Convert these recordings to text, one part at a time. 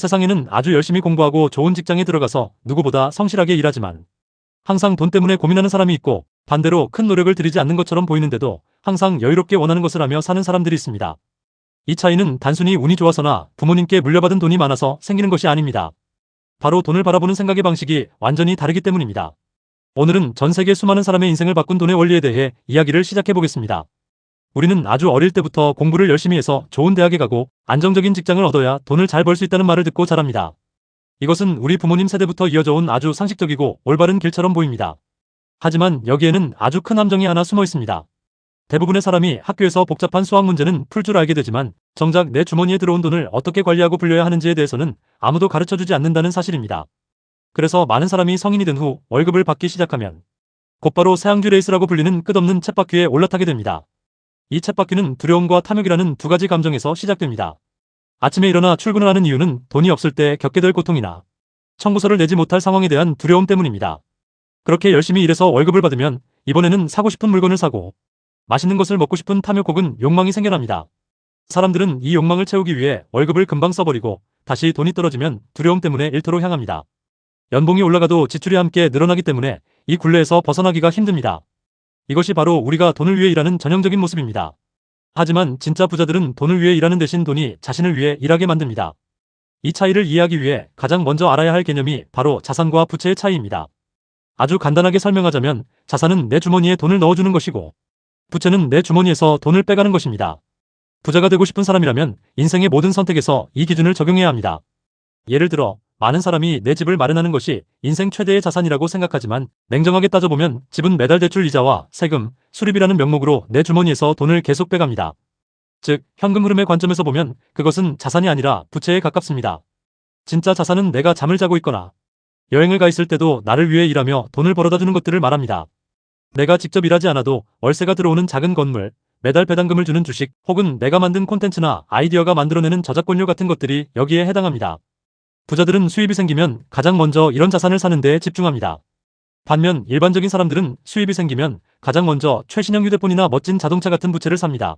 세상에는 아주 열심히 공부하고 좋은 직장에 들어가서 누구보다 성실하게 일하지만 항상 돈 때문에 고민하는 사람이 있고, 반대로 큰 노력을 들이지 않는 것처럼 보이는데도 항상 여유롭게 원하는 것을 하며 사는 사람들이 있습니다. 이 차이는 단순히 운이 좋아서나 부모님께 물려받은 돈이 많아서 생기는 것이 아닙니다. 바로 돈을 바라보는 생각의 방식이 완전히 다르기 때문입니다. 오늘은 전 세계 수많은 사람의 인생을 바꾼 돈의 원리에 대해 이야기를 시작해 보겠습니다. 우리는 아주 어릴 때부터 공부를 열심히 해서 좋은 대학에 가고 안정적인 직장을 얻어야 돈을 잘 벌 수 있다는 말을 듣고 자랍니다. 이것은 우리 부모님 세대부터 이어져 온 아주 상식적이고 올바른 길처럼 보입니다. 하지만 여기에는 아주 큰 함정이 하나 숨어 있습니다. 대부분의 사람이 학교에서 복잡한 수학 문제는 풀 줄 알게 되지만 정작 내 주머니에 들어온 돈을 어떻게 관리하고 불려야 하는지에 대해서는 아무도 가르쳐주지 않는다는 사실입니다. 그래서 많은 사람이 성인이 된 후 월급을 받기 시작하면 곧바로 새항쥐 레이스라고 불리는 끝없는 쳇바퀴에 올라타게 됩니다. 이 쳇바퀴는 두려움과 탐욕이라는 두 가지 감정에서 시작됩니다. 아침에 일어나 출근을 하는 이유는 돈이 없을 때 겪게 될 고통이나 청구서를 내지 못할 상황에 대한 두려움 때문입니다. 그렇게 열심히 일해서 월급을 받으면 이번에는 사고 싶은 물건을 사고 맛있는 것을 먹고 싶은 탐욕 혹은 욕망이 생겨납니다. 사람들은 이 욕망을 채우기 위해 월급을 금방 써버리고 다시 돈이 떨어지면 두려움 때문에 일터로 향합니다. 연봉이 올라가도 지출이 함께 늘어나기 때문에 이 굴레에서 벗어나기가 힘듭니다. 이것이 바로 우리가 돈을 위해 일하는 전형적인 모습입니다. 하지만 진짜 부자들은 돈을 위해 일하는 대신 돈이 자신을 위해 일하게 만듭니다. 이 차이를 이해하기 위해 가장 먼저 알아야 할 개념이 바로 자산과 부채의 차이입니다. 아주 간단하게 설명하자면 자산은 내 주머니에 돈을 넣어주는 것이고 부채는 내 주머니에서 돈을 빼가는 것입니다. 부자가 되고 싶은 사람이라면 인생의 모든 선택에서 이 기준을 적용해야 합니다. 예를 들어 많은 사람이 내 집을 마련하는 것이 인생 최대의 자산이라고 생각하지만 냉정하게 따져보면 집은 매달 대출 이자와 세금, 수리비라는 명목으로 내 주머니에서 돈을 계속 빼갑니다. 즉, 현금 흐름의 관점에서 보면 그것은 자산이 아니라 부채에 가깝습니다. 진짜 자산은 내가 잠을 자고 있거나 여행을 가 있을 때도 나를 위해 일하며 돈을 벌어다 주는 것들을 말합니다. 내가 직접 일하지 않아도 월세가 들어오는 작은 건물, 매달 배당금을 주는 주식, 혹은 내가 만든 콘텐츠나 아이디어가 만들어내는 저작권료 같은 것들이 여기에 해당합니다. 부자들은 수입이 생기면 가장 먼저 이런 자산을 사는 데에 집중합니다. 반면 일반적인 사람들은 수입이 생기면 가장 먼저 최신형 휴대폰이나 멋진 자동차 같은 부채를 삽니다.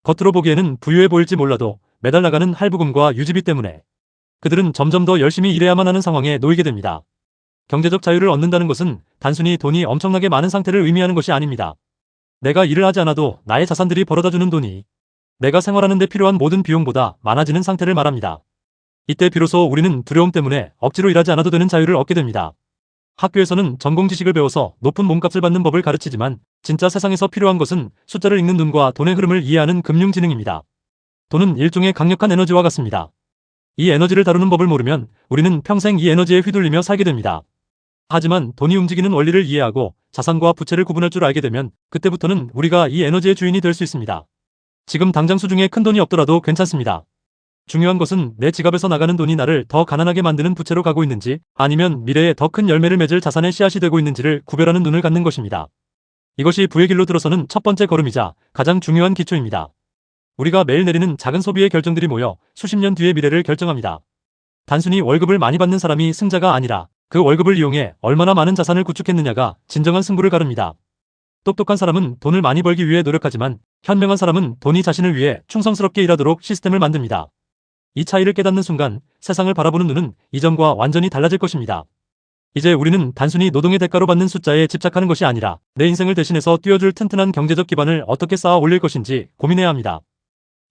겉으로 보기에는 부유해 보일지 몰라도 매달 나가는 할부금과 유지비 때문에 그들은 점점 더 열심히 일해야만 하는 상황에 놓이게 됩니다. 경제적 자유를 얻는다는 것은 단순히 돈이 엄청나게 많은 상태를 의미하는 것이 아닙니다. 내가 일을 하지 않아도 나의 자산들이 벌어다주는 돈이 내가 생활하는 데 필요한 모든 비용보다 많아지는 상태를 말합니다. 이때 비로소 우리는 두려움 때문에 억지로 일하지 않아도 되는 자유를 얻게 됩니다. 학교에서는 전공 지식을 배워서 높은 몸값을 받는 법을 가르치지만 진짜 세상에서 필요한 것은 숫자를 읽는 눈과 돈의 흐름을 이해하는 금융지능입니다. 돈은 일종의 강력한 에너지와 같습니다. 이 에너지를 다루는 법을 모르면 우리는 평생 이 에너지에 휘둘리며 살게 됩니다. 하지만 돈이 움직이는 원리를 이해하고 자산과 부채를 구분할 줄 알게 되면 그때부터는 우리가 이 에너지의 주인이 될 수 있습니다. 지금 당장 수중에 큰 돈이 없더라도 괜찮습니다. 중요한 것은 내 지갑에서 나가는 돈이 나를 더 가난하게 만드는 부채로 가고 있는지 아니면 미래에 더 큰 열매를 맺을 자산의 씨앗이 되고 있는지를 구별하는 눈을 갖는 것입니다. 이것이 부의 길로 들어서는 첫 번째 걸음이자 가장 중요한 기초입니다. 우리가 매일 내리는 작은 소비의 결정들이 모여 수십 년 뒤의 미래를 결정합니다. 단순히 월급을 많이 받는 사람이 승자가 아니라 그 월급을 이용해 얼마나 많은 자산을 구축했느냐가 진정한 승부를 가릅니다. 똑똑한 사람은 돈을 많이 벌기 위해 노력하지만 현명한 사람은 돈이 자신을 위해 충성스럽게 일하도록 시스템을 만듭니다. 이 차이를 깨닫는 순간 세상을 바라보는 눈은 이전과 완전히 달라질 것입니다. 이제 우리는 단순히 노동의 대가로 받는 숫자에 집착하는 것이 아니라 내 인생을 대신해서 띄워줄 튼튼한 경제적 기반을 어떻게 쌓아 올릴 것인지 고민해야 합니다.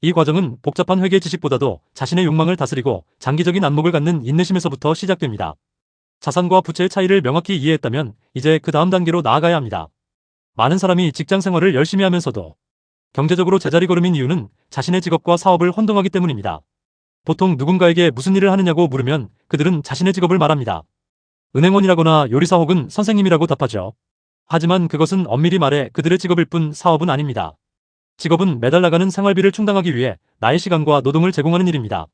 이 과정은 복잡한 회계 지식보다도 자신의 욕망을 다스리고 장기적인 안목을 갖는 인내심에서부터 시작됩니다. 자산과 부채의 차이를 명확히 이해했다면 이제 그 다음 단계로 나아가야 합니다. 많은 사람이 직장 생활을 열심히 하면서도 경제적으로 제자리 걸음인 이유는 자신의 직업과 사업을 혼동하기 때문입니다. 보통 누군가에게 무슨 일을 하느냐고 물으면 그들은 자신의 직업을 말합니다. 은행원이라거나 요리사 혹은 선생님이라고 답하죠. 하지만 그것은 엄밀히 말해 그들의 직업일 뿐 사업은 아닙니다. 직업은 매달 나가는 생활비를 충당하기 위해 나의 시간과 노동을 제공하는 일입니다.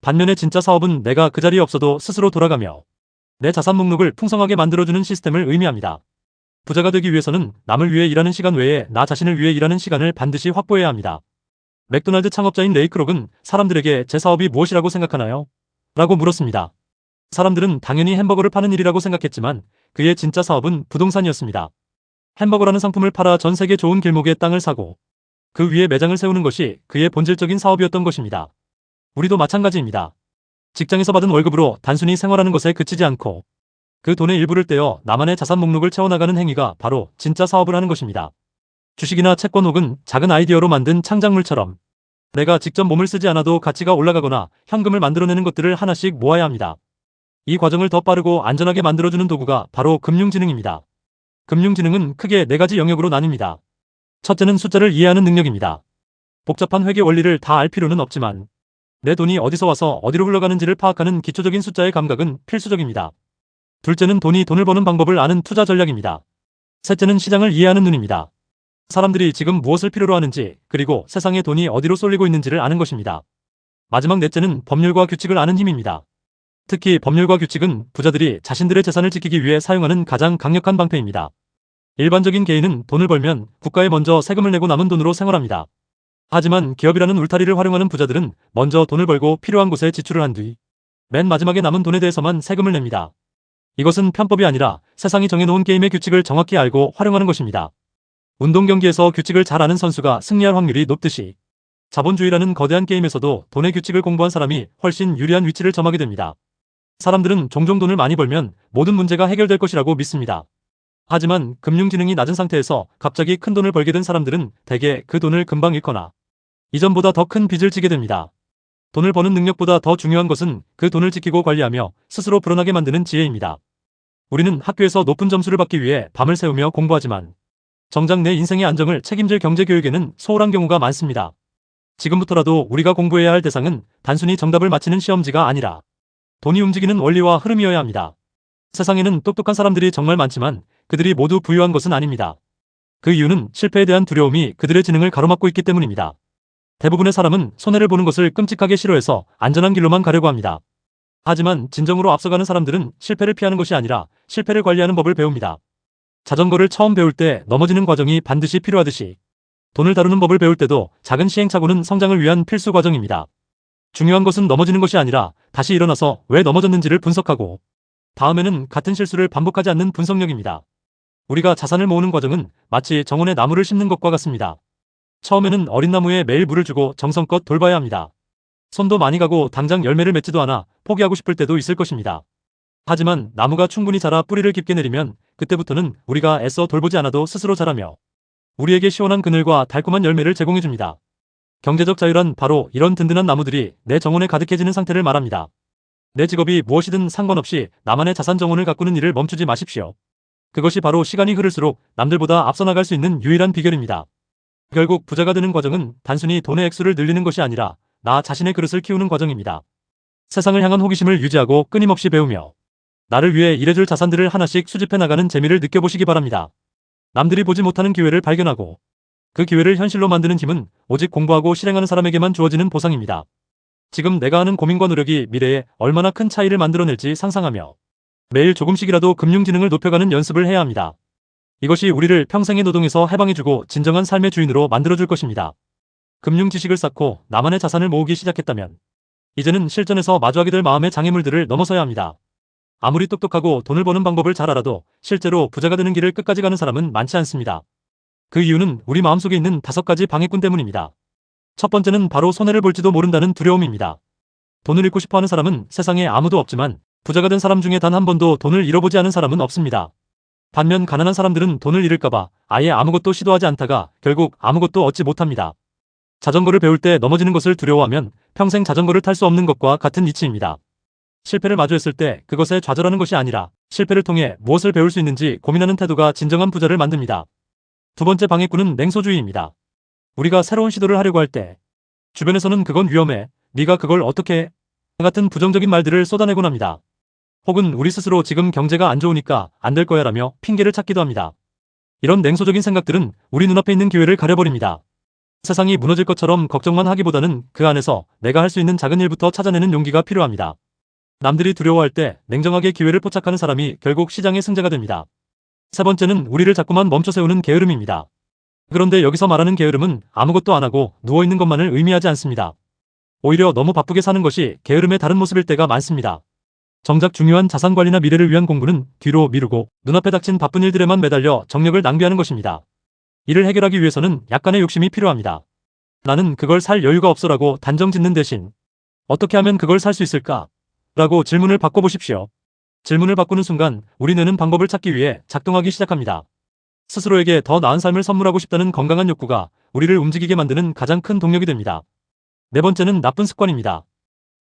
반면에 진짜 사업은 내가 그 자리에 없어도 스스로 돌아가며 내 자산 목록을 풍성하게 만들어주는 시스템을 의미합니다. 부자가 되기 위해서는 남을 위해 일하는 시간 외에 나 자신을 위해 일하는 시간을 반드시 확보해야 합니다. 맥도날드 창업자인 레이 크록은 사람들에게 제 사업이 무엇이라고 생각하나요? 라고 물었습니다. 사람들은 당연히 햄버거를 파는 일이라고 생각했지만 그의 진짜 사업은 부동산이었습니다. 햄버거라는 상품을 팔아 전 세계 좋은 길목에 땅을 사고 그 위에 매장을 세우는 것이 그의 본질적인 사업이었던 것입니다. 우리도 마찬가지입니다. 직장에서 받은 월급으로 단순히 생활하는 것에 그치지 않고 그 돈의 일부를 떼어 나만의 자산 목록을 채워나가는 행위가 바로 진짜 사업을 하는 것입니다. 주식이나 채권 혹은 작은 아이디어로 만든 창작물처럼 내가 직접 몸을 쓰지 않아도 가치가 올라가거나 현금을 만들어내는 것들을 하나씩 모아야 합니다. 이 과정을 더 빠르고 안전하게 만들어주는 도구가 바로 금융지능입니다. 금융지능은 크게 4가지 영역으로 나뉩니다. 첫째는 숫자를 이해하는 능력입니다. 복잡한 회계 원리를 다 알 필요는 없지만 내 돈이 어디서 와서 어디로 흘러가는지를 파악하는 기초적인 숫자의 감각은 필수적입니다. 둘째는 돈을 버는 방법을 아는 투자 전략입니다. 셋째는 시장을 이해하는 눈입니다. 사람들이 지금 무엇을 필요로 하는지, 그리고 세상에 돈이 어디로 쏠리고 있는지를 아는 것입니다. 마지막 넷째는 법률과 규칙을 아는 힘입니다. 특히 법률과 규칙은 부자들이 자신들의 재산을 지키기 위해 사용하는 가장 강력한 방패입니다. 일반적인 개인은 돈을 벌면 국가에 먼저 세금을 내고 남은 돈으로 생활합니다. 하지만 기업이라는 울타리를 활용하는 부자들은 먼저 돈을 벌고 필요한 곳에 지출을 한 뒤 맨 마지막에 남은 돈에 대해서만 세금을 냅니다. 이것은 편법이 아니라 세상이 정해놓은 게임의 규칙을 정확히 알고 활용하는 것입니다. 운동 경기에서 규칙을 잘 아는 선수가 승리할 확률이 높듯이 자본주의라는 거대한 게임에서도 돈의 규칙을 공부한 사람이 훨씬 유리한 위치를 점하게 됩니다. 사람들은 종종 돈을 많이 벌면 모든 문제가 해결될 것이라고 믿습니다. 하지만 금융지능이 낮은 상태에서 갑자기 큰 돈을 벌게 된 사람들은 대개 그 돈을 금방 잃거나 이전보다 더 큰 빚을 지게 됩니다. 돈을 버는 능력보다 더 중요한 것은 그 돈을 지키고 관리하며 스스로 불어나게 만드는 지혜입니다. 우리는 학교에서 높은 점수를 받기 위해 밤을 새우며 공부하지만 정작 내 인생의 안정을 책임질 경제교육에는 소홀한 경우가 많습니다. 지금부터라도 우리가 공부해야 할 대상은 단순히 정답을 맞히는 시험지가 아니라 돈이 움직이는 원리와 흐름이어야 합니다. 세상에는 똑똑한 사람들이 정말 많지만 그들이 모두 부유한 것은 아닙니다. 그 이유는 실패에 대한 두려움이 그들의 지능을 가로막고 있기 때문입니다. 대부분의 사람은 손해를 보는 것을 끔찍하게 싫어해서 안전한 길로만 가려고 합니다. 하지만 진정으로 앞서가는 사람들은 실패를 피하는 것이 아니라 실패를 관리하는 법을 배웁니다. 자전거를 처음 배울 때 넘어지는 과정이 반드시 필요하듯이 돈을 다루는 법을 배울 때도 작은 시행착오는 성장을 위한 필수 과정입니다. 중요한 것은 넘어지는 것이 아니라 다시 일어나서 왜 넘어졌는지를 분석하고 다음에는 같은 실수를 반복하지 않는 분석력입니다. 우리가 자산을 모으는 과정은 마치 정원에 나무를 심는 것과 같습니다. 처음에는 어린 나무에 매일 물을 주고 정성껏 돌봐야 합니다. 손도 많이 가고 당장 열매를 맺지도 않아 포기하고 싶을 때도 있을 것입니다. 하지만 나무가 충분히 자라 뿌리를 깊게 내리면 그때부터는 우리가 애써 돌보지 않아도 스스로 자라며 우리에게 시원한 그늘과 달콤한 열매를 제공해줍니다. 경제적 자유란 바로 이런 든든한 나무들이 내 정원에 가득해지는 상태를 말합니다. 내 직업이 무엇이든 상관없이 나만의 자산 정원을 가꾸는 일을 멈추지 마십시오. 그것이 바로 시간이 흐를수록 남들보다 앞서 나갈 수 있는 유일한 비결입니다. 결국 부자가 되는 과정은 단순히 돈의 액수를 늘리는 것이 아니라 나 자신의 그릇을 키우는 과정입니다. 세상을 향한 호기심을 유지하고 끊임없이 배우며 나를 위해 일해줄 자산들을 하나씩 수집해 나가는 재미를 느껴보시기 바랍니다. 남들이 보지 못하는 기회를 발견하고 그 기회를 현실로 만드는 힘은 오직 공부하고 실행하는 사람에게만 주어지는 보상입니다. 지금 내가 하는 고민과 노력이 미래에 얼마나 큰 차이를 만들어낼지 상상하며 매일 조금씩이라도 금융지능을 높여가는 연습을 해야 합니다. 이것이 우리를 평생의 노동에서 해방해주고 진정한 삶의 주인으로 만들어줄 것입니다. 금융 지식을 쌓고 나만의 자산을 모으기 시작했다면 이제는 실전에서 마주하게 될 마음의 장애물들을 넘어서야 합니다. 아무리 똑똑하고 돈을 버는 방법을 잘 알아도 실제로 부자가 되는 길을 끝까지 가는 사람은 많지 않습니다. 그 이유는 우리 마음속에 있는 5가지 방해꾼 때문입니다. 첫 번째는 바로 손해를 볼지도 모른다는 두려움입니다. 돈을 잃고 싶어하는 사람은 세상에 아무도 없지만 부자가 된 사람 중에 단 한 번도 돈을 잃어보지 않은 사람은 없습니다. 반면 가난한 사람들은 돈을 잃을까봐 아예 아무것도 시도하지 않다가 결국 아무것도 얻지 못합니다. 자전거를 배울 때 넘어지는 것을 두려워하면 평생 자전거를 탈 수 없는 것과 같은 이치입니다. 실패를 마주했을 때 그것에 좌절하는 것이 아니라 실패를 통해 무엇을 배울 수 있는지 고민하는 태도가 진정한 부자를 만듭니다. 두 번째 방해꾼은 냉소주의입니다. 우리가 새로운 시도를 하려고 할 때 주변에서는 그건 위험해, 네가 그걸 어떻게 해? 같은 부정적인 말들을 쏟아내곤 합니다. 혹은 우리 스스로 지금 경제가 안 좋으니까 안 될 거야 라며 핑계를 찾기도 합니다. 이런 냉소적인 생각들은 우리 눈앞에 있는 기회를 가려버립니다. 세상이 무너질 것처럼 걱정만 하기보다는 그 안에서 내가 할 수 있는 작은 일부터 찾아내는 용기가 필요합니다. 남들이 두려워할 때 냉정하게 기회를 포착하는 사람이 결국 시장의 승자가 됩니다. 세 번째는 우리를 자꾸만 멈춰 세우는 게으름입니다. 그런데 여기서 말하는 게으름은 아무것도 안 하고 누워있는 것만을 의미하지 않습니다. 오히려 너무 바쁘게 사는 것이 게으름의 다른 모습일 때가 많습니다. 정작 중요한 자산관리나 미래를 위한 공부는 뒤로 미루고 눈앞에 닥친 바쁜 일들에만 매달려 정력을 낭비하는 것입니다. 이를 해결하기 위해서는 약간의 욕심이 필요합니다. 나는 그걸 살 여유가 없어라고 단정 짓는 대신 어떻게 하면 그걸 살 수 있을까? 라고 질문을 바꿔보십시오. 질문을 바꾸는 순간 우리 뇌는 방법을 찾기 위해 작동하기 시작합니다. 스스로에게 더 나은 삶을 선물하고 싶다는 건강한 욕구가 우리를 움직이게 만드는 가장 큰 동력이 됩니다. 네 번째는 나쁜 습관입니다.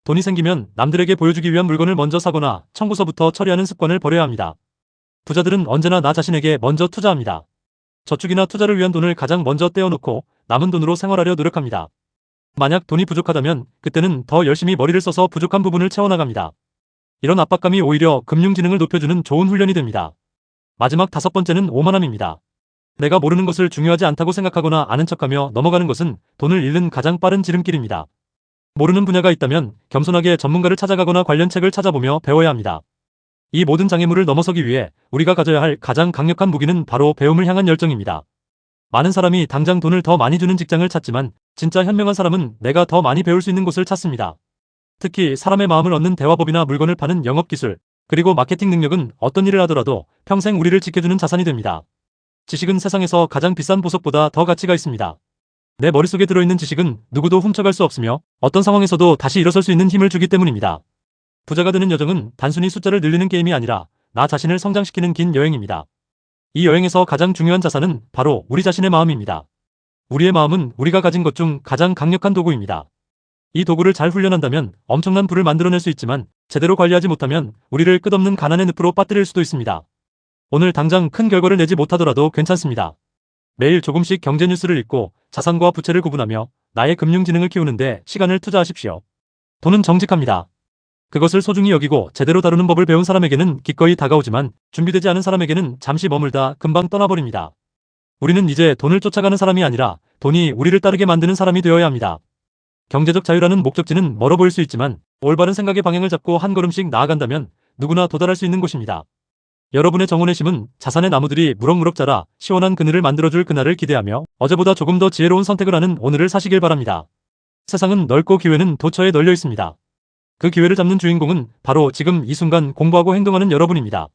돈이 생기면 남들에게 보여주기 위한 물건을 먼저 사거나 청구서부터 처리하는 습관을 버려야 합니다. 부자들은 언제나 나 자신에게 먼저 투자합니다. 저축이나 투자를 위한 돈을 가장 먼저 떼어놓고 남은 돈으로 생활하려 노력합니다. 만약 돈이 부족하다면 그때는 더 열심히 머리를 써서 부족한 부분을 채워나갑니다. 이런 압박감이 오히려 금융지능을 높여주는 좋은 훈련이 됩니다. 마지막 다섯 번째는 오만함입니다. 내가 모르는 것을 중요하지 않다고 생각하거나 아는 척하며 넘어가는 것은 돈을 잃는 가장 빠른 지름길입니다. 모르는 분야가 있다면 겸손하게 전문가를 찾아가거나 관련 책을 찾아보며 배워야 합니다. 이 모든 장애물을 넘어서기 위해 우리가 가져야 할 가장 강력한 무기는 바로 배움을 향한 열정입니다. 많은 사람이 당장 돈을 더 많이 주는 직장을 찾지만 진짜 현명한 사람은 내가 더 많이 배울 수 있는 곳을 찾습니다. 특히 사람의 마음을 얻는 대화법이나 물건을 파는 영업기술, 그리고 마케팅 능력은 어떤 일을 하더라도 평생 우리를 지켜주는 자산이 됩니다. 지식은 세상에서 가장 비싼 보석보다 더 가치가 있습니다. 내 머릿속에 들어있는 지식은 누구도 훔쳐갈 수 없으며 어떤 상황에서도 다시 일어설 수 있는 힘을 주기 때문입니다. 부자가 되는 여정은 단순히 숫자를 늘리는 게임이 아니라 나 자신을 성장시키는 긴 여행입니다. 이 여행에서 가장 중요한 자산은 바로 우리 자신의 마음입니다. 우리의 마음은 우리가 가진 것 중 가장 강력한 도구입니다. 이 도구를 잘 훈련한다면 엄청난 부를 만들어낼 수 있지만 제대로 관리하지 못하면 우리를 끝없는 가난의 늪으로 빠뜨릴 수도 있습니다. 오늘 당장 큰 결과를 내지 못하더라도 괜찮습니다. 매일 조금씩 경제 뉴스를 읽고 자산과 부채를 구분하며 나의 금융 지능을 키우는데 시간을 투자하십시오. 돈은 정직합니다. 그것을 소중히 여기고 제대로 다루는 법을 배운 사람에게는 기꺼이 다가오지만 준비되지 않은 사람에게는 잠시 머물다 금방 떠나버립니다. 우리는 이제 돈을 쫓아가는 사람이 아니라 돈이 우리를 따르게 만드는 사람이 되어야 합니다. 경제적 자유라는 목적지는 멀어 보일 수 있지만 올바른 생각의 방향을 잡고 한 걸음씩 나아간다면 누구나 도달할 수 있는 곳입니다. 여러분의 정원의 심은 자산의 나무들이 무럭무럭 자라 시원한 그늘을 만들어줄 그날을 기대하며 어제보다 조금 더 지혜로운 선택을 하는 오늘을 사시길 바랍니다. 세상은 넓고 기회는 도처에 널려 있습니다. 그 기회를 잡는 주인공은 바로 지금 이 순간 공부하고 행동하는 여러분입니다.